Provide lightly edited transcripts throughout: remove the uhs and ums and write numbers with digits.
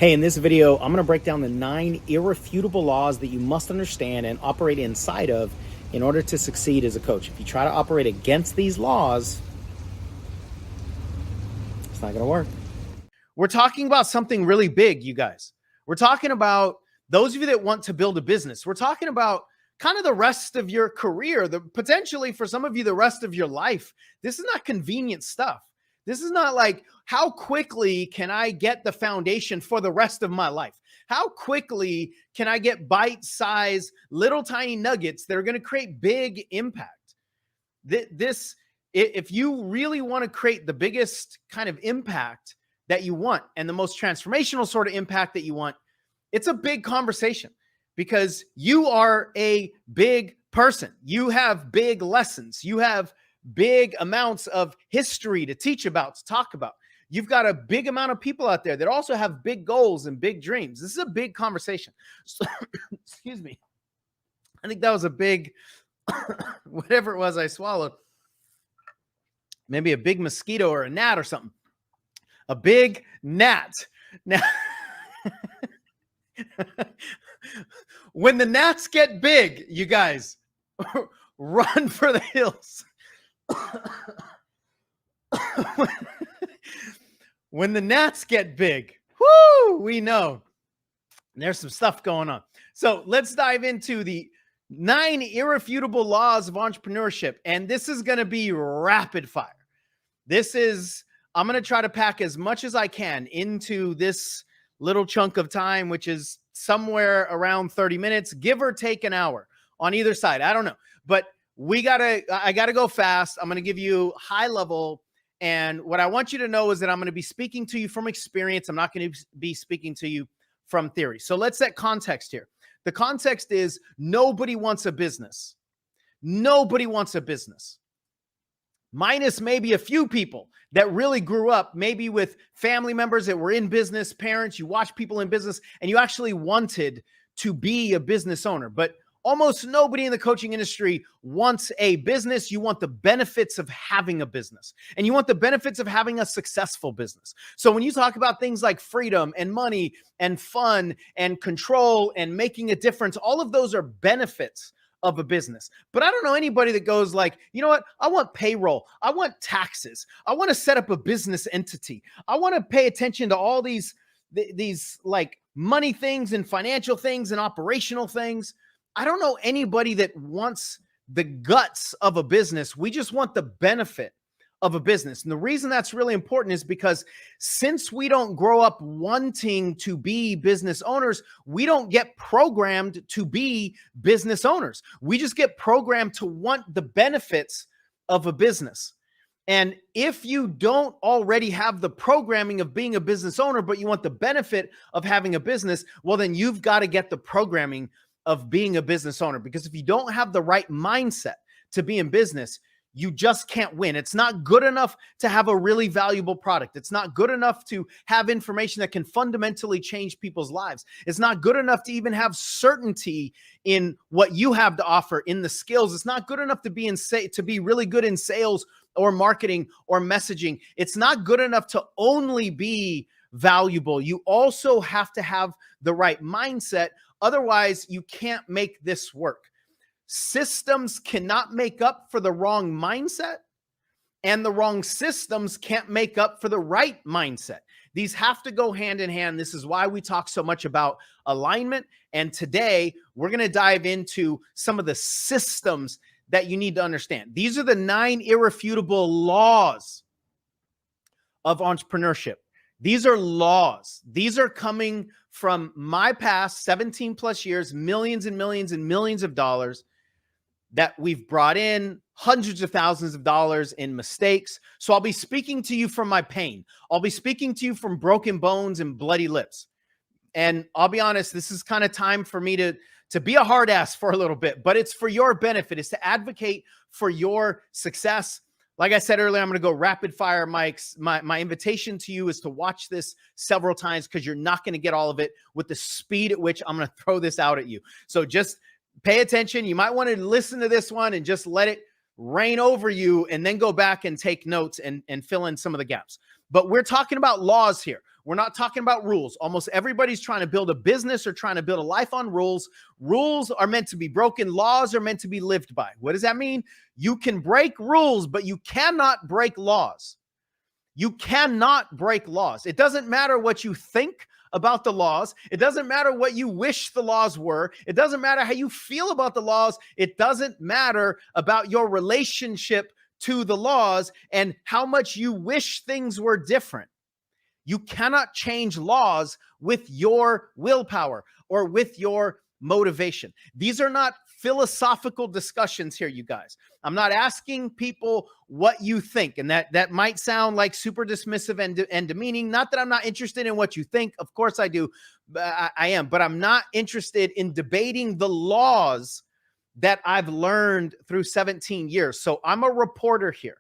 Hey, in this video, I'm going to break down the 9 irrefutable laws that you must understand and operate inside of in order to succeed as a coach. If you try to operate against these laws, it's not going to work. We're talking about something really big, you guys. We're talking about those of you that want to build a business. We're talking about kind of the rest of your career, potentially for some of you, the rest of your life. This is not convenient stuff. This is not like, how quickly can I get the foundation for the rest of my life? How quickly can I get bite-sized little tiny nuggets that are going to create big impact? If you really want to create the biggest kind of impact that you want and the most transformational sort of impact that you want, it's a big conversation because you are a big person. You have big lessons. You have big amounts of history to teach about, to talk about. You've got a big amount of people out there that also have big goals and big dreams. This is a big conversation. So, excuse me. I think that was a big, whatever it was I swallowed. Maybe a big mosquito or a gnat or something. A big gnat. Now, when the gnats get big, you guys, run for the hills. When the gnats get big, whoo, we know there's some stuff going on. So let's dive into the 9 irrefutable laws of entrepreneurship. And this is going to be rapid fire. I'm going to try to pack as much as I can into this little chunk of time, which is somewhere around 30 minutes, give or take an hour on either side. I don't know, but I got to go fast. I'm going to give you high level. And what I want you to know is that I'm going to be speaking to you from experience. I'm not going to be speaking to you from theory. So let's set context here. The context is nobody wants a business. Nobody wants a business. Minus maybe a few people that really grew up, maybe with family members that were in business, parents, you watch people in business, and you actually wanted to be a business owner. But almost nobody in the coaching industry wants a business. You want the benefits of having a business, and you want the benefits of having a successful business. So when you talk about things like freedom and money and fun and control and making a difference, all of those are benefits of a business. But I don't know anybody that goes like, you know what? I want payroll. I want taxes. I want to set up a business entity. I want to pay attention to all these like money things and financial things and operational things. I don't know anybody that wants the guts of a business. We just want the benefit of a business. And the reason that's really important is because since we don't grow up wanting to be business owners, we don't get programmed to be business owners. We just get programmed to want the benefits of a business. And if you don't already have the programming of being a business owner, but you want the benefit of having a business, well, then you've got to get the programming of being a business owner, because if you don't have the right mindset to be in business, you just can't win. It's not good enough to have a really valuable product. It's not good enough to have information that can fundamentally change people's lives. It's not good enough to even have certainty in what you have to offer in the skills. It's not good enough to be really good in sales or marketing or messaging. It's not good enough to only be valuable. You also have to have the right mindset. Otherwise, you can't make this work. Systems cannot make up for the wrong mindset, and the wrong systems can't make up for the right mindset. These have to go hand in hand. This is why we talk so much about alignment. And today, we're going to dive into some of the systems that you need to understand. These are the 9 irrefutable laws of entrepreneurship. These are laws. These are coming from my past 17 plus years, millions and millions and millions of dollars that we've brought in, hundreds of thousands of dollars in mistakes. So I'll be speaking to you from my pain. I'll be speaking to you from broken bones and bloody lips. And I'll be honest, this is kind of time for me to be a hard ass for a little bit, but it's for your benefit. It's to advocate for your success. Like I said earlier, I'm going to go rapid fire. My invitation to you is to watch this several times, because you're not going to get all of it with the speed at which I'm going to throw this out at you. So just pay attention. You might want to listen to this one and just let it reign over you and then go back and take notes and fill in some of the gaps. But we're talking about laws here. We're not talking about rules. Almost everybody's trying to build a business or trying to build a life on rules. Rules are meant to be broken. Laws are meant to be lived by. What does that mean? You can break rules, but you cannot break laws. You cannot break laws. It doesn't matter what you think about the laws. It doesn't matter what you wish the laws were. It doesn't matter how you feel about the laws. It doesn't matter about your relationship to the laws and how much you wish things were different. You cannot change laws with your willpower or with your motivation. These are not philosophical discussions here, you guys. I'm not asking people what you think, and that might sound like super dismissive and demeaning. Not that I'm not interested in what you think. Of course I do. I am, but I'm not interested in debating the laws that I've learned through 17 years. So I'm a reporter here.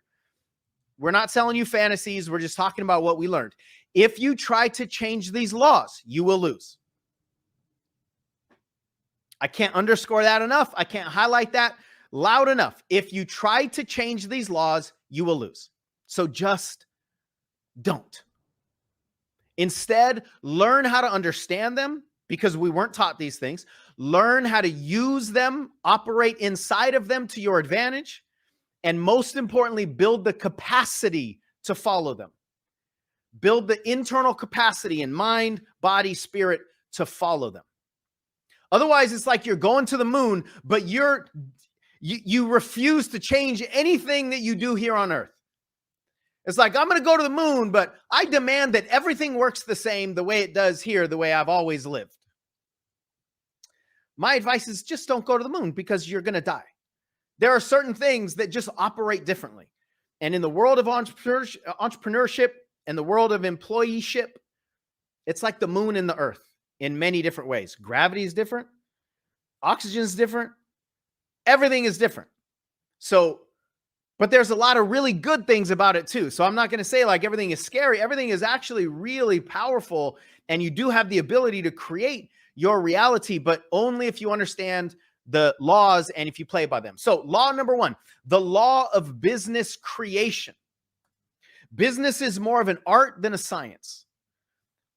We're not selling you fantasies. We're just talking about what we learned. If you try to change these laws, you will lose. I can't underscore that enough. I can't highlight that loud enough. If you try to change these laws, you will lose. So just don't. Instead, learn how to understand them because we weren't taught these things. Learn how to use them, operate inside of them to your advantage, and most importantly, build the capacity to follow them. Build the internal capacity in mind, body, spirit to follow them. Otherwise, it's like you're going to the moon, but you refuse to change anything that you do here on Earth. It's like, I'm going to go to the moon, but I demand that everything works the same the way it does here, the way I've always lived. My advice is just don't go to the moon because you're going to die. There are certain things that just operate differently. And in the world of entrepreneurship and the world of employeeship, it's like the moon and the earth in many different ways. Gravity is different. Oxygen is different. Everything is different. So, but there's a lot of really good things about it too. So I'm not going to say like everything is scary. Everything is actually really powerful. And you do have the ability to create your reality, but only if you understand the laws and if you play by them. So law number one, the law of business creation. Business is more of an art than a science.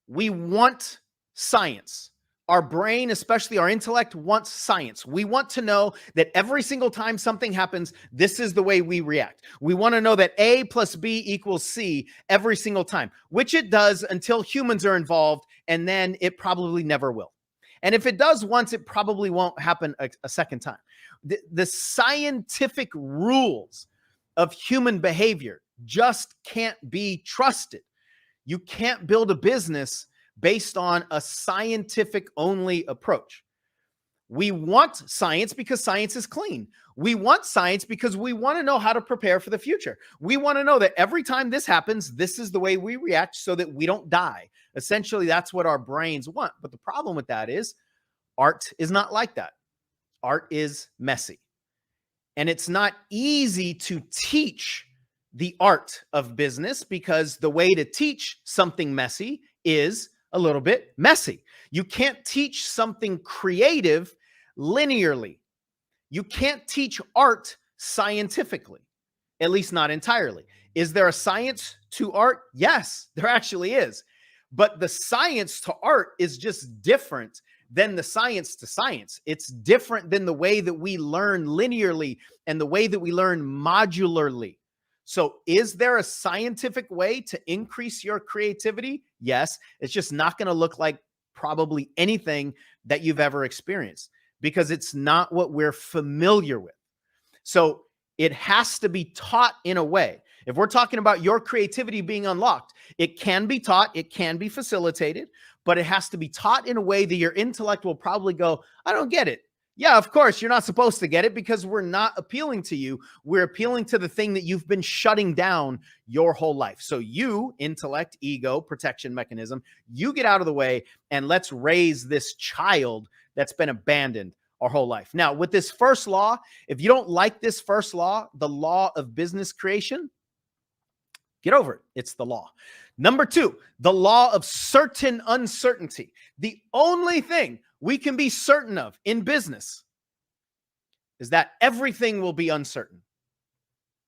We want science. Our brain, especially our intellect, wants science. We want to know that every single time something happens, this is the way we react. We want to know that A plus B equals C every single time, which it does until humans are involved, and then it probably never will. And if it does once, it probably won't happen a second time. The scientific rules of human behavior just can't be trusted. You can't build a business based on a scientific only approach. We want science because science is clean. We want science because we want to know how to prepare for the future. We want to know that every time this happens, this is the way we react so that we don't die. Essentially, that's what our brains want. But the problem with that is art is not like that. Art is messy. And it's not easy to teach the art of business because the way to teach something messy is a little bit messy. You can't teach something creative linearly. You can't teach art scientifically, at least not entirely. Is there a science to art? Yes, there actually is. But the science to art is just different than the science to science. It's different than the way that we learn linearly and the way that we learn modularly. So is there a scientific way to increase your creativity? Yes. It's just not going to look like probably anything that you've ever experienced because it's not what we're familiar with. So it has to be taught in a way. If we're talking about your creativity being unlocked, it can be taught, it can be facilitated, but it has to be taught in a way that your intellect will probably go, I don't get it. Yeah, of course, you're not supposed to get it because we're not appealing to you. We're appealing to the thing that you've been shutting down your whole life. So you, intellect, ego, protection mechanism, you get out of the way and let's raise this child that's been abandoned our whole life. Now, with this first law, if you don't like this first law, the law of business creation, get over it. It's the law. Number two, the law of certain uncertainty. The only thing we can be certain of in business is that everything will be uncertain.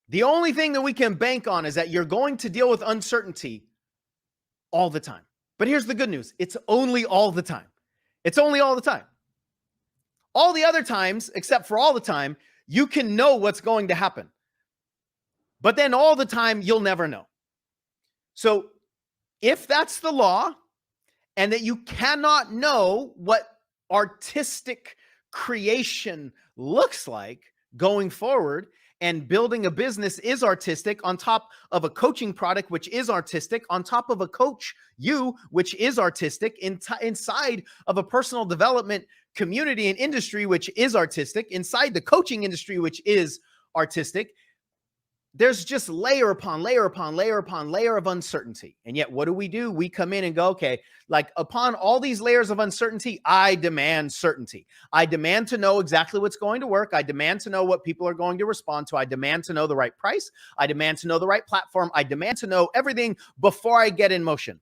The only thing that we can bank on is that you're going to deal with uncertainty all the time. But here's the good news. It's only all the time. It's only all the time. All the other times, except for all the time, you can know what's going to happen. But then all the time, you'll never know. So if that's the law, and that you cannot know what artistic creation looks like going forward, and building a business is artistic on top of a coaching product, which is artistic, on top of a coach, you, which is artistic, inside of a personal development community and industry, which is artistic, inside the coaching industry, which is artistic. There's just layer upon layer upon layer upon layer of uncertainty. And yet, what do? We come in and go, okay, like upon all these layers of uncertainty, I demand certainty. I demand to know exactly what's going to work. I demand to know what people are going to respond to. I demand to know the right price. I demand to know the right platform. I demand to know everything before I get in motion.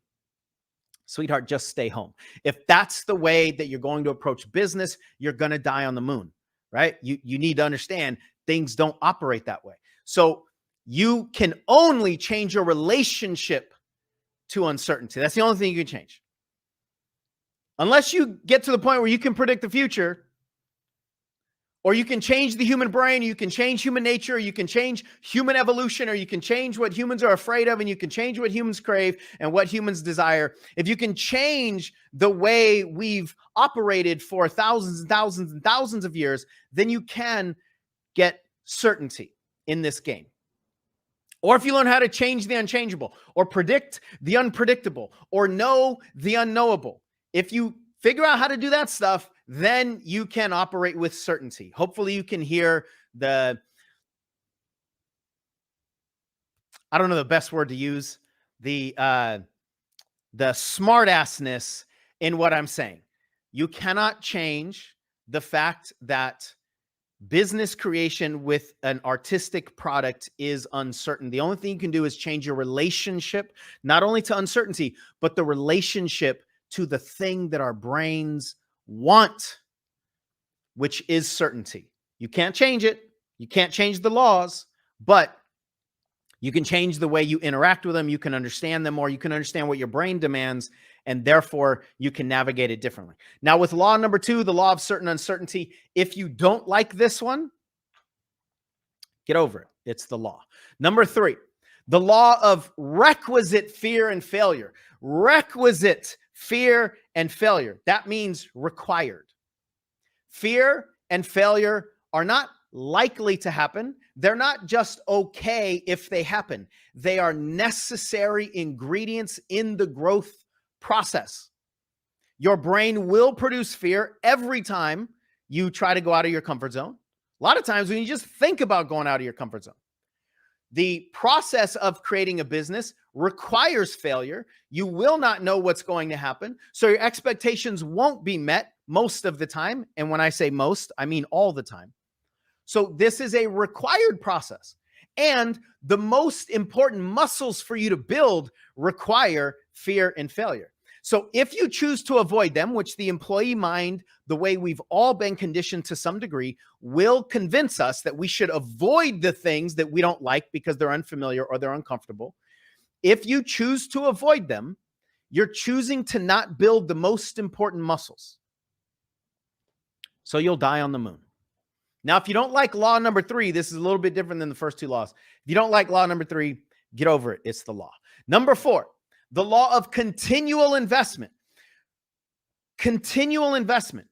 Sweetheart, just stay home. If that's the way that you're going to approach business, you're going to die on the moon, right? You need to understand things don't operate that way. So you can only change your relationship to uncertainty. That's the only thing you can change. Unless you get to the point where you can predict the future, or you can change the human brain, you can change human nature, you can change human evolution, or you can change what humans are afraid of, and you can change what humans crave and what humans desire. If you can change the way we've operated for thousands and thousands and thousands of years, then you can get certainty in this game. Or if you learn how to change the unchangeable, or predict the unpredictable, or know the unknowable, if you figure out how to do that stuff, then you can operate with certainty. Hopefully you can hear I don't know the best word to use, the smart-assness in what I'm saying. You cannot change the fact that business creation with an artistic product is uncertain. The only thing you can do is change your relationship, not only to uncertainty, but the relationship to the thing that our brains want, which is certainty. You can't change it. You can't change the laws, but you can change the way you interact with them. You can understand them more. You can understand what your brain demands, and therefore you can navigate it differently. Now, with law number 2, the law of certain uncertainty, if you don't like this one, get over it. It's the law. Number 3, the law of requisite fear and failure. Requisite fear and failure. That means required. Fear and failure are not likely to happen. They're not just okay if they happen. They are necessary ingredients in the growth process. Your brain will produce fear every time you try to go out of your comfort zone. A lot of times when you just think about going out of your comfort zone. The process of creating a business requires failure. You will not know what's going to happen. So your expectations won't be met most of the time. And when I say most, I mean all the time. So this is a required process. And the most important muscles for you to build require fear and failure. So if you choose to avoid them, which the employee mind, the way we've all been conditioned to some degree, will convince us that we should avoid the things that we don't like because they're unfamiliar or they're uncomfortable. If you choose to avoid them, you're choosing to not build the most important muscles. So you'll die on the moon. Now, if you don't like law number 3, this is a little bit different than the first 2 laws. If you don't like law number 3, get over it. It's the law. Number 4, the law of continual investment. Continual investment.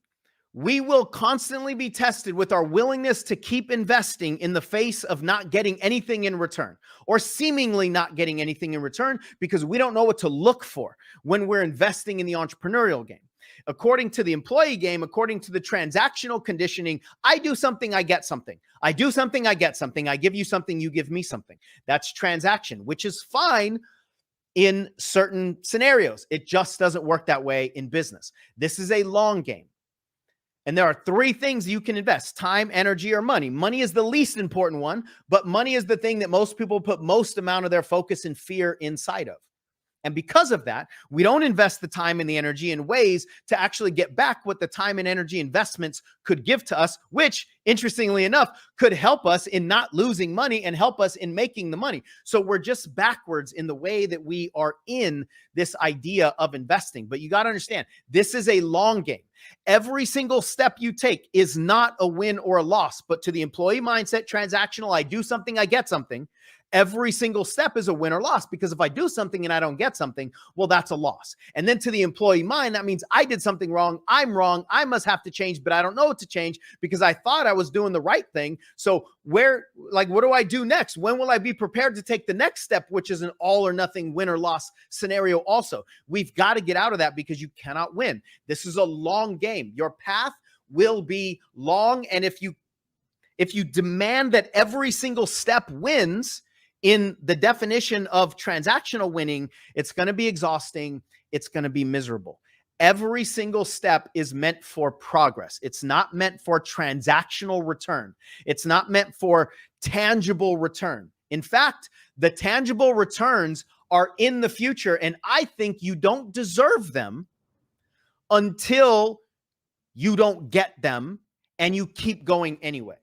We will constantly be tested with our willingness to keep investing in the face of not getting anything in return, or seemingly not getting anything in return, because we don't know what to look for when we're investing in the entrepreneurial game. According to the employee game, according to the transactional conditioning, I do something, I get something. I do something, I get something. I give you something, you give me something. That's transaction, which is fine in certain scenarios. It just doesn't work that way in business. This is a long game. And there are 3 things you can invest: time, energy, or money. Money is the least important one, but money is the thing that most people put most amount of their focus and fear inside of. And because of that, we don't invest the time and the energy in ways to actually get back what the time and energy investments could give to us, which, interestingly enough, could help us in not losing money and help us in making the money. So we're just backwards in the way that we are in this idea of investing. But you got to understand, this is a long game. Every single step you take is not a win or a loss, but to the employee mindset, transactional, I do something, I get something. Every single step is a win or loss, because if I do something and I don't get something, well, that's a loss. And then to the employee mind, that means I did something wrong. I'm wrong. I must have to change, but I don't know what to change because I thought I was doing the right thing. So what do I do next? When will I be prepared to take the next step, which is an all or nothing win or loss scenario also? We've got to get out of that because you cannot win. This is a long game. Your path will be long. And if you demand that every single step wins, in the definition of transactional winning, it's going to be exhausting. It's going to be miserable. Every single step is meant for progress. It's not meant for transactional return. It's not meant for tangible return. In fact, the tangible returns are in the future, and I think you don't deserve them until you don't get them and you keep going anyway.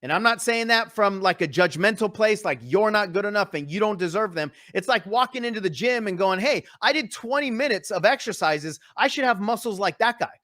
And I'm not saying that from like a judgmental place, like you're not good enough and you don't deserve them. It's like walking into the gym and going, hey, I did 20 minutes of exercises. I should have muscles like that guy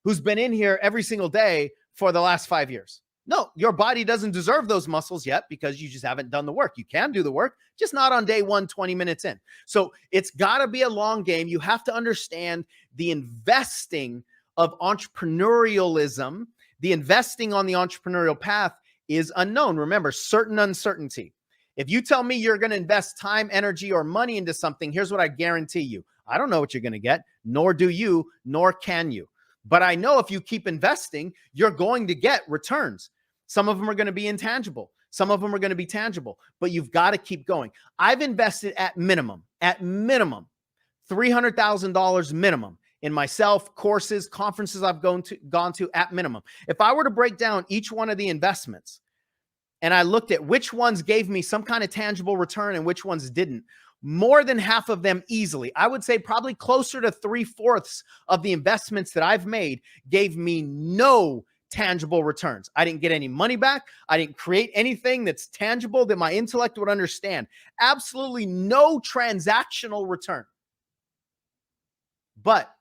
who's been in here every single day for the last 5 years. No, your body doesn't deserve those muscles yet because you just haven't done the work. You can do the work, just not on day one, 20 minutes in. So it's got to be a long game. You have to understand the investing of entrepreneurialism, the investing on the entrepreneurial path is unknown. Remember, certain uncertainty. If you tell me you're going to invest time, energy, or money into something, here's what I guarantee you. I don't know what you're going to get, nor do you, nor can you. But I know if you keep investing, you're going to get returns. Some of them are going to be intangible. Some of them are going to be tangible, but you've got to keep going. I've invested at minimum, $300,000 minimum in myself, courses, conferences I've gone to at minimum. If I were to break down each one of the investments and I looked at which ones gave me some kind of tangible return and which ones didn't, more than half of them easily, I would say probably closer to 3/4 of the investments that I've made gave me no tangible returns. I didn't get any money back. I didn't create anything that's tangible that my intellect would understand. Absolutely no transactional return. But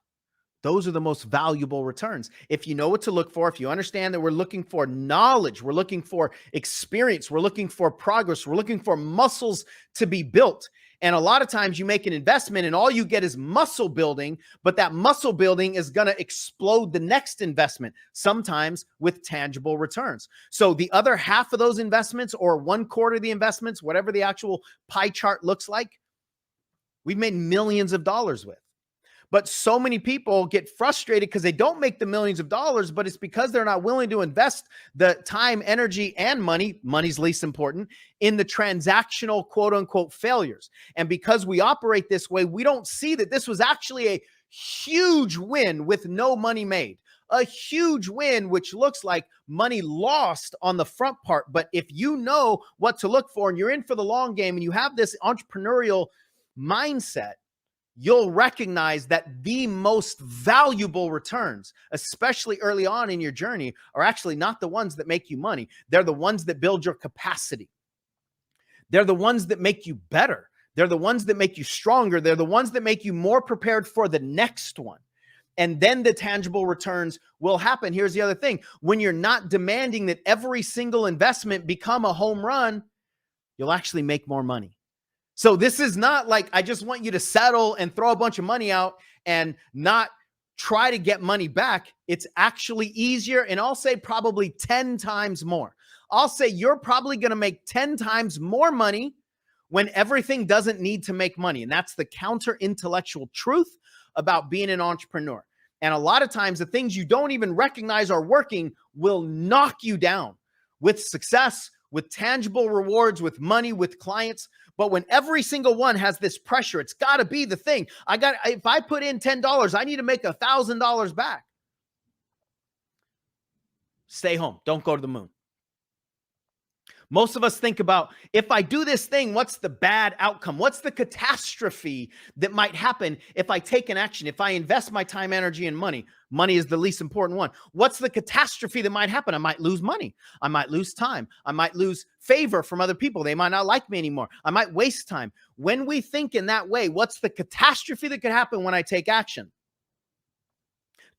those are the most valuable returns. If you know what to look for, if you understand that we're looking for knowledge, we're looking for experience, we're looking for progress, we're looking for muscles to be built. And a lot of times you make an investment and all you get is muscle building, but that muscle building is going to explode the next investment, sometimes with tangible returns. So the other half of those investments or 1/4 of the investments, whatever the actual pie chart looks like, we've made millions of dollars with. But so many people get frustrated because they don't make the millions of dollars, but it's because they're not willing to invest the time, energy, and money, money's least important, in the transactional quote unquote failures. And because we operate this way, we don't see that this was actually a huge win with no money made. A huge win, which looks like money lost on the front part. But if you know what to look for and you're in for the long game and you have this entrepreneurial mindset, you'll recognize that the most valuable returns, especially early on in your journey, are actually not the ones that make you money. They're the ones that build your capacity. They're the ones that make you better. They're the ones that make you stronger. They're the ones that make you more prepared for the next one. And then the tangible returns will happen. Here's the other thing. When you're not demanding that every single investment become a home run, you'll actually make more money. So this is not like, I just want you to settle and throw a bunch of money out and not try to get money back. It's actually easier. And I'll say probably 10 times more. I'll say you're probably going to make 10 times more money when everything doesn't need to make money. And that's the counter-intellectual truth about being an entrepreneur. And a lot of times the things you don't even recognize are working will knock you down with success, with tangible rewards, with money, with clients. But when every single one has this pressure, it's got to be the thing. If I put in $10, I need to make $1,000 back. Stay home. Don't go to the moon. Most of us think about, if I do this thing, what's the bad outcome? What's the catastrophe that might happen if I take an action, if I invest my time, energy, and money? Money is the least important one. What's the catastrophe that might happen? I might lose money. I might lose time. I might lose favor from other people. They might not like me anymore. I might waste time. When we think in that way, what's the catastrophe that could happen when I take action?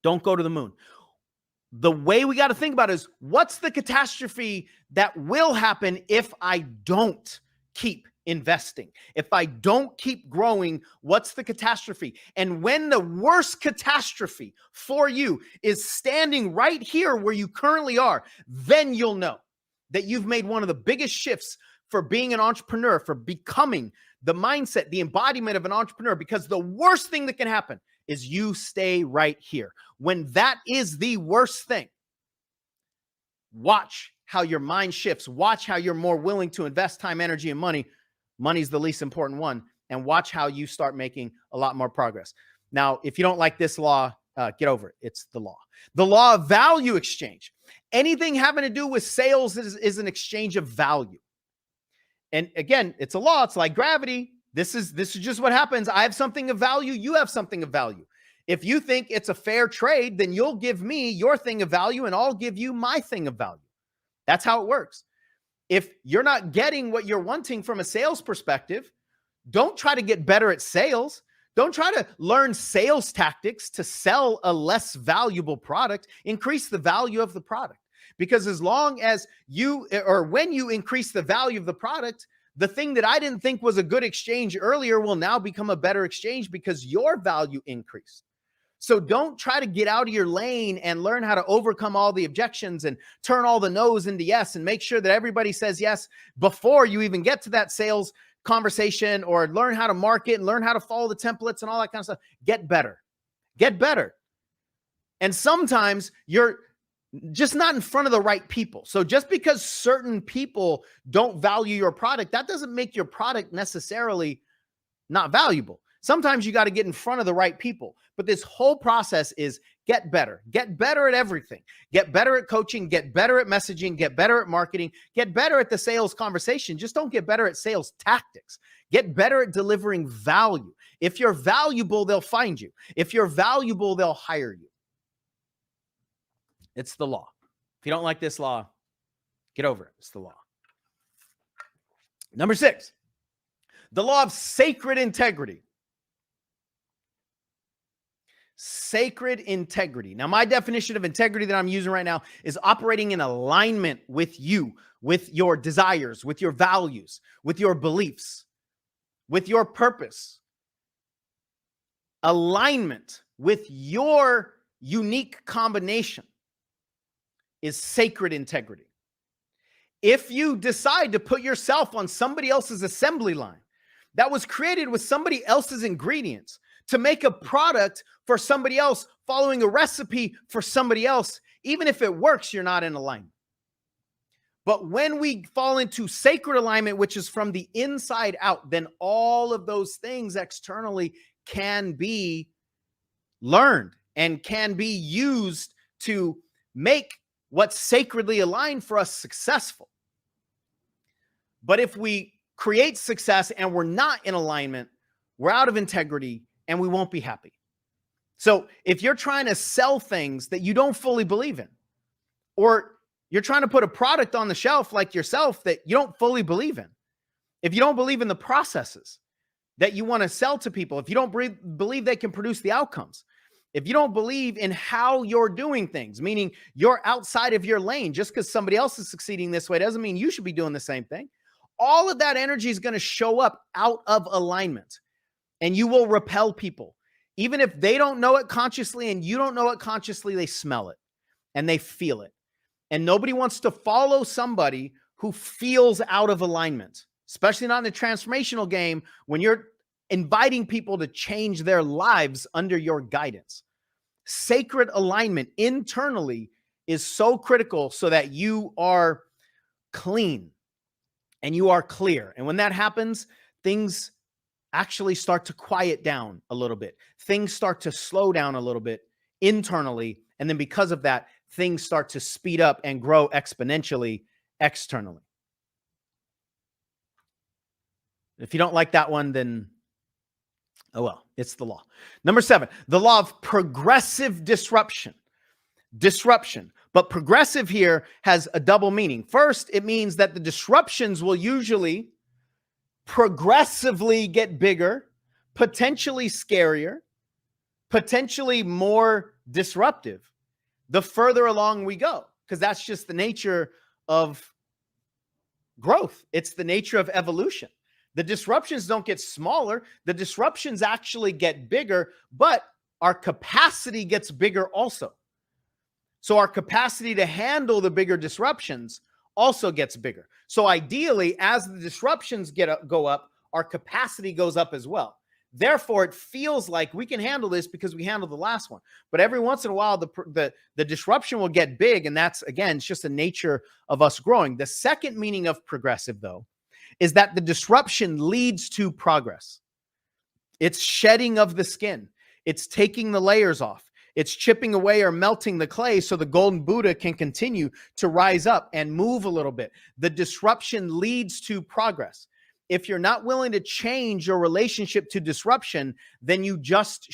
Don't go to the moon. The way we got to think about it is, what's the catastrophe that will happen if I don't keep investing? If I don't keep growing, what's the catastrophe? And when the worst catastrophe for you is standing right here where you currently are, then you'll know that you've made one of the biggest shifts for being an entrepreneur, for becoming the mindset, the embodiment of an entrepreneur, because the worst thing that can happen is you stay right here. When that is the worst thing, watch how your mind shifts. Watch how you're more willing to invest time, energy, and money. Money's the least important one. And watch how you start making a lot more progress. Now, if you don't like this law, get over it. It's the law. The law of value exchange. Anything having to do with sales is an exchange of value. And again, it's a law. It's like gravity. This is just what happens. I have something of value. You have something of value. If you think it's a fair trade, then you'll give me your thing of value and I'll give you my thing of value. That's how it works. If you're not getting what you're wanting from a sales perspective, don't try to get better at sales. Don't try to learn sales tactics to sell a less valuable product. Increase the value of the product. Because as long as when you increase the value of the product, the thing that I didn't think was a good exchange earlier will now become a better exchange because your value increased. So don't try to get out of your lane and learn how to overcome all the objections and turn all the no's into yes and make sure that everybody says yes before you even get to that sales conversation, or learn how to market and learn how to follow the templates and all that kind of stuff. Get better. Get better. And sometimes you're just not in front of the right people. So just because certain people don't value your product, that doesn't make your product necessarily not valuable. Sometimes you got to get in front of the right people. But this whole process is get better. Get better at everything. Get better at coaching. Get better at messaging. Get better at marketing. Get better at the sales conversation. Just don't get better at sales tactics. Get better at delivering value. If you're valuable, they'll find you. If you're valuable, they'll hire you. It's the law. If you don't like this law, get over it. It's the law. Number 6, the law of sacred integrity. Sacred integrity. Now, my definition of integrity that I'm using right now is operating in alignment with you, with your desires, with your values, with your beliefs, with your purpose. Alignment with your unique combination is sacred integrity. If you decide to put yourself on somebody else's assembly line that was created with somebody else's ingredients to make a product for somebody else, following a recipe for somebody else, even if it works, you're not in alignment. But when we fall into sacred alignment, which is from the inside out, then all of those things externally can be learned and can be used to make what's sacredly aligned for us successful. But if we create success and we're not in alignment, we're out of integrity and we won't be happy. So if you're trying to sell things that you don't fully believe in, or you're trying to put a product on the shelf like yourself that you don't fully believe in, if you don't believe in the processes that you want to sell to people, if you don't believe they can produce the outcomes, if you don't believe in how you're doing things, meaning you're outside of your lane, just because somebody else is succeeding this way doesn't mean you should be doing the same thing. All of that energy is going to show up out of alignment, and you will repel people. Even if they don't know it consciously and you don't know it consciously, they smell it and they feel it. And nobody wants to follow somebody who feels out of alignment, especially not in the transformational game when you're inviting people to change their lives under your guidance. Sacred alignment internally is so critical so that you are clean and you are clear. And when that happens, things actually start to quiet down a little bit. Things start to slow down a little bit internally. And then because of that, things start to speed up and grow exponentially externally. If you don't like that one, then, oh well, it's the law. Number 7, the law of progressive disruption. Disruption. But progressive here has a double meaning. First, it means that the disruptions will usually progressively get bigger, potentially scarier, potentially more disruptive the further along we go, because that's just the nature of growth. It's the nature of evolution. The disruptions don't get smaller. The disruptions actually get bigger, but our capacity gets bigger also. So our capacity to handle the bigger disruptions also gets bigger. So ideally, as the disruptions go up, our capacity goes up as well. Therefore, it feels like we can handle this because we handled the last one. But every once in a while, the disruption will get big. And that's, again, it's just the nature of us growing. The second meaning of progressive, though, is that the disruption leads to progress. It's shedding of the skin. It's taking the layers off. It's chipping away or melting the clay so the golden Buddha can continue to rise up and move a little bit. The disruption leads to progress. If you're not willing to change your relationship to disruption, then you just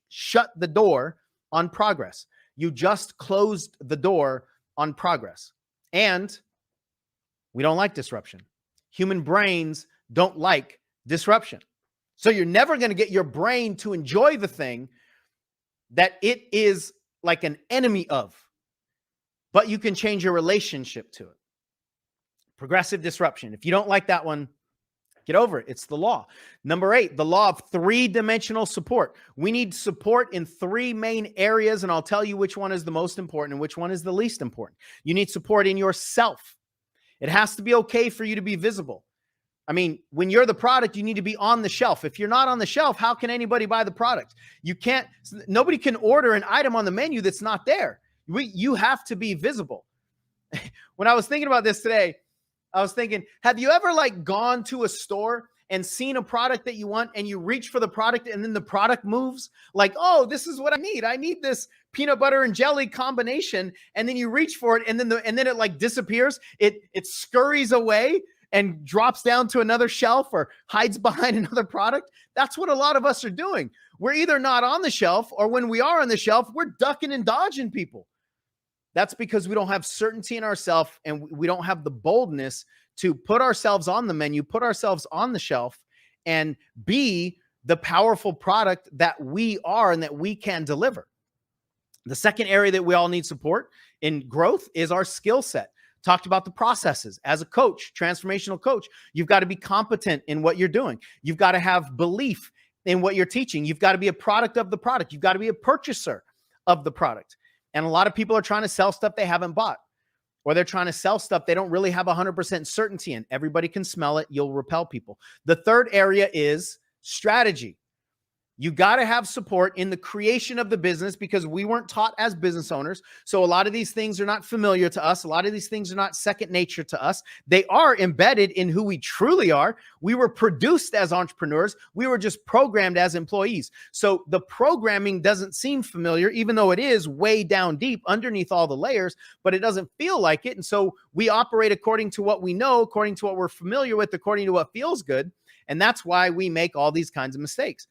shut the door on progress. You just closed the door on progress. And we don't like disruption. Human brains don't like disruption. So you're never going to get your brain to enjoy the thing that it is like an enemy of, but you can change your relationship to it. Progressive disruption. If you don't like that one, get over it. It's the law. Number 8, the law of 3-dimensional support. We need support in 3 main areas, and I'll tell you which one is the most important and which one is the least important. You need support in yourself. It has to be okay for you to be visible. I mean, when you're the product, you need to be on the shelf. If you're not on the shelf, how can anybody buy the product? Nobody can order an item on the menu that's not there. You have to be visible. When I was thinking about this today, I was thinking, have you ever gone to a store and seen a product that you want and you reach for the product and then the product moves? Oh, this is what I need. I need this peanut butter and jelly combination. And then you reach for it and then it disappears. It scurries away and drops down to another shelf or hides behind another product. That's what a lot of us are doing. We're either not on the shelf, or when we are on the shelf, we're ducking and dodging people. That's because we don't have certainty in ourselves and we don't have the boldness to put ourselves on the menu, put ourselves on the shelf, and be the powerful product that we are and that we can deliver. The second area that we all need support in growth is our skill set. Talked about the processes. As a coach, transformational coach, you've got to be competent in what you're doing. You've got to have belief in what you're teaching. You've got to be a product of the product. You've got to be a purchaser of the product. And a lot of people are trying to sell stuff they haven't bought, or they're trying to sell stuff they don't really have 100% certainty in. Everybody can smell it. You'll repel people. The third area is strategy. You got to have support in the creation of the business because we weren't taught as business owners. So a lot of these things are not familiar to us. A lot of these things are not second nature to us. They are embedded in who we truly are. We were produced as entrepreneurs. We were just programmed as employees. So the programming doesn't seem familiar, even though it is way down deep underneath all the layers, but it doesn't feel like it. And so we operate according to what we know, according to what we're familiar with, according to what feels good. And that's why we make all these kinds of mistakes.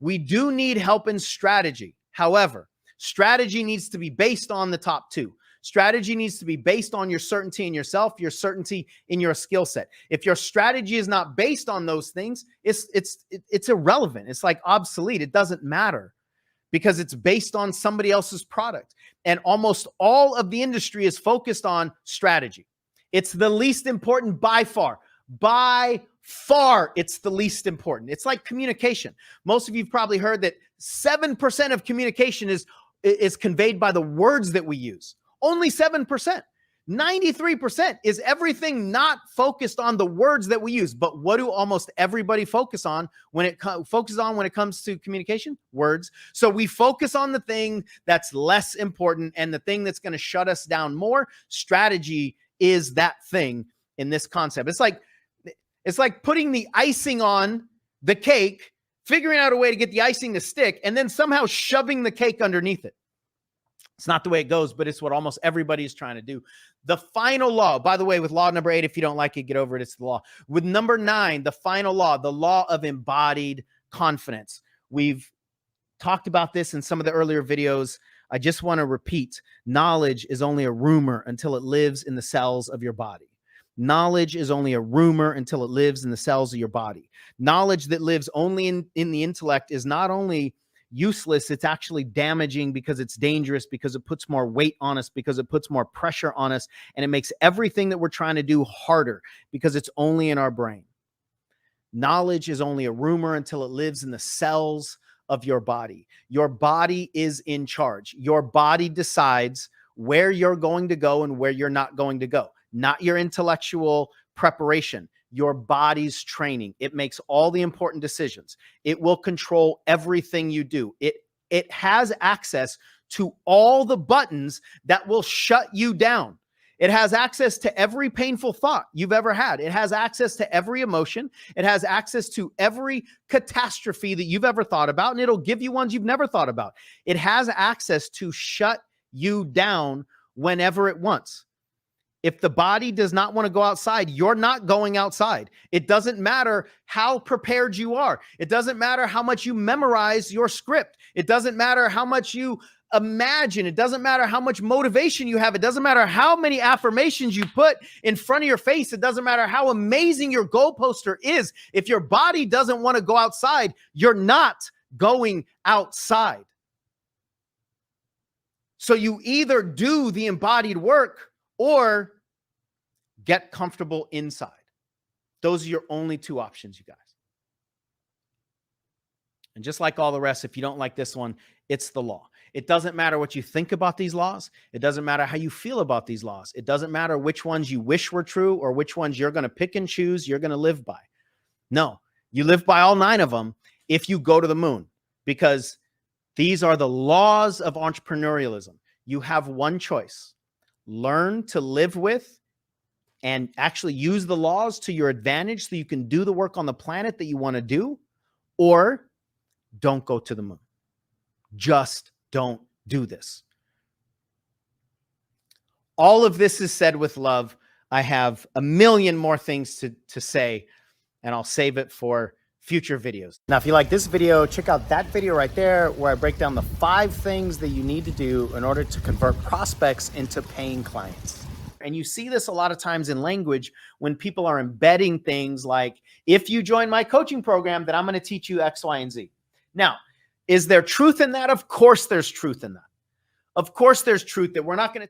We do need help in strategy. However, strategy needs to be based on the top 2. Strategy needs to be based on your certainty in yourself, your certainty in your skill set. If your strategy is not based on those things, it's irrelevant. It's obsolete. It doesn't matter because it's based on somebody else's product. And almost all of the industry is focused on strategy. It's the least important by far. By far, it's the least important. It's like communication. Most of you've probably heard that 7% of communication is conveyed by the words that we use. Only 7%. 93% is everything not focused on the words that we use. But what do almost everybody focus on when it comes to communication? Words. So we focus on the thing that's less important and the thing that's going to shut us down more. Strategy is that thing in this concept. It's like putting the icing on the cake, figuring out a way to get the icing to stick, and then somehow shoving the cake underneath it. It's not the way it goes, but it's what almost everybody is trying to do. The final law, by the way, with law number 8, if you don't like it, get over it. It's the law. With number 9, the final law, the law of embodied confidence. We've talked about this in some of the earlier videos. I just want to repeat, knowledge is only a rumor until it lives in the cells of your body. Knowledge is only a rumor until it lives in the cells of your body. Knowledge that lives only in the intellect is not only useless, it's actually damaging because it's dangerous, because it puts more weight on us, because it puts more pressure on us, and it makes everything that we're trying to do harder because it's only in our brain. Knowledge is only a rumor until it lives in the cells of your body. Your body is in charge. Your body decides where you're going to go and where you're not going to go. Not your intellectual preparation, your body's training. It makes all the important decisions. It will control everything you do. It has access to all the buttons that will shut you down. It has access to every painful thought you've ever had. It has access to every emotion. It has access to every catastrophe that you've ever thought about, and it'll give you ones you've never thought about. It has access to shut you down whenever it wants. If the body does not want to go outside, you're not going outside. It doesn't matter how prepared you are. It doesn't matter how much you memorize your script. It doesn't matter how much you imagine. It doesn't matter how much motivation you have. It doesn't matter how many affirmations you put in front of your face. It doesn't matter how amazing your goal poster is. If your body doesn't want to go outside, you're not going outside. So you either do the embodied work or get comfortable inside. Those are your only 2 options, you guys. And just like all the rest, if you don't like this one, it's the law. It doesn't matter what you think about these laws. It doesn't matter how you feel about these laws. It doesn't matter which ones you wish were true or which ones you're going to pick and choose, you're going to live by. No, you live by all 9 of them if you go to the moon, because these are the laws of entrepreneurialism. You have one choice: learn to live with and actually use the laws to your advantage so you can do the work on the planet that you want to do, or don't go to the moon. Just don't do this. All of this is said with love. I have a million more things to say, and I'll save it for future videos. Now, if you like this video, check out that video right there where I break down the 5 things that you need to do in order to convert prospects into paying clients. And you see this a lot of times in language when people are embedding things like, if you join my coaching program, then I'm going to teach you X, Y, and Z. Now, is there truth in that? Of course there's truth in that. Of course there's truth that we're not going to